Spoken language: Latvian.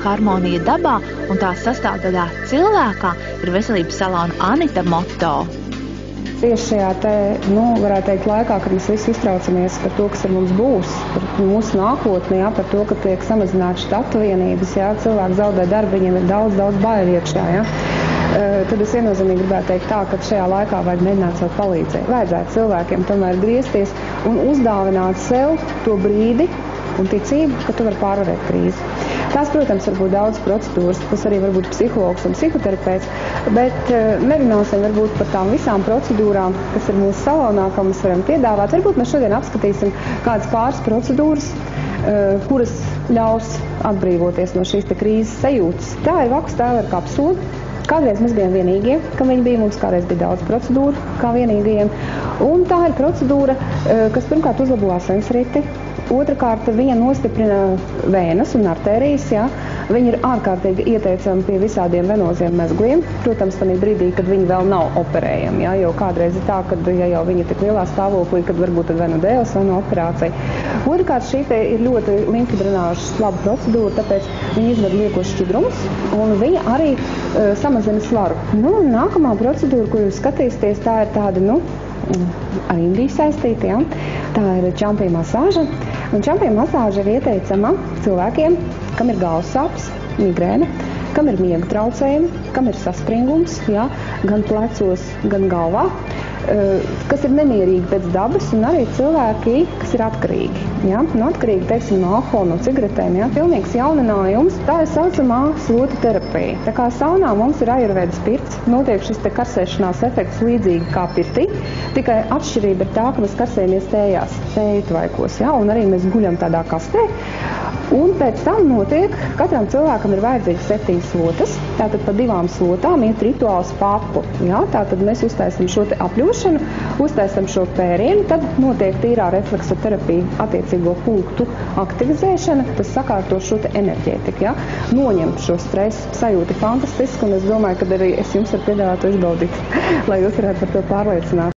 harmonija dabā un tās sastāvdaļā cilvēkā ir veselības salona Anita moto. Tieši šajā varētu teikt, laikā, kad mēs visi uztraucamies par to, kas ar mums būs, par mūsu nākotni, par to, ka tiek samazināti štatu vienības, cilvēki zaudē darbu, viņiem ir daudz baiļu iekšā. Tad es viennozīmīgi gribētu teikt tā, ka šajā laikā vajag mēģināt sev palīdzēt. Vajadzētu cilvēkiem tomēr griezties un uzdāvināt sev to brīdi un ticību, ka tu vari pārvarēt krīzi. Tās, protams, var būt daudz procedūras, tas arī var būt psihologs un psihoterapeits, bet nerunāsim varbūt par tām visām procedūrām, kas ir mūsu salonā, ko mēs varam piedāvāt. Varbūt mēs šodien apskatīsim kādas pāris procedūras, kuras ļaus atbrīvoties no šīs krīzes sajūtas. Tā ir vaku stēlera kapsula. Kādreiz mēs bijām vienīgie, ka viņi bija, mums kādreiz bija daudz procedūru kā vienīgajiem. Un tā ir procedūra, kas pirmkārt uzlabo asinsriti. Otrakārt, viņa nostiprina vēnas un artērijas. Viņa ir ārkārtīgi ieteicama pie visādiem venoziem mezgliem. Protams, tādā brīdī, kad viņi vēl nav operējami. Jo kādreiz ir tā, ka jau viņi ir tik lielā stāvoklī, kad varbūt venodēles vai no operācija. Otrakārt, šī ir ļoti limfdrenāžas laba procedūra, tāpēc viņa izved liekos šķidrumus un viņa arī samazina svaru. Nākamā procedūra, ko jūs skatīsieties, tā ir tāda, ar Indiju saistīta, tā ir čampija masāža. Un čampija masāža ir ieteicama cilvēkiem, kam ir galvas sāpes, migrēna, kam ir miega traucējumi, kam ir saspringums, gan plecos, gan galvā, kas ir nemierīgi pēc dabas, un arī cilvēki, kas ir atkarīgi. Atkarīgi, teiksim, no alkohola, no cigaretēm, pilnīgs jauninājums. Tā ir saucamā slotu terapija. Tā kā saunā mums ir ajurvēdas pirts, notiek šis karsēšanās efekts līdzīgi kā pirtī, tikai atšķirība ir tā, ka mēs karsējamies tējās, tēju tvaikos, un arī mēs guļam tādā kastē. Un pēc tam notiek, katram cilvēkam ir vajadzīgs 7 slotas, tātad pa 2 slotām iet rituāls papu. Tātad mēs uztaisam šo apļošanu, uztaisam šo pērienu, tad notiek tīrā refleksa terapija, attiecīgo punktu aktivizēšana, tas sakārto šo enerģētiku, noņem šo stresu, sajūta fantastiski, un es domāju, ka arī es jums varu piedāvāt to izbaudīt, lai jūs varētu par to pārliecināt.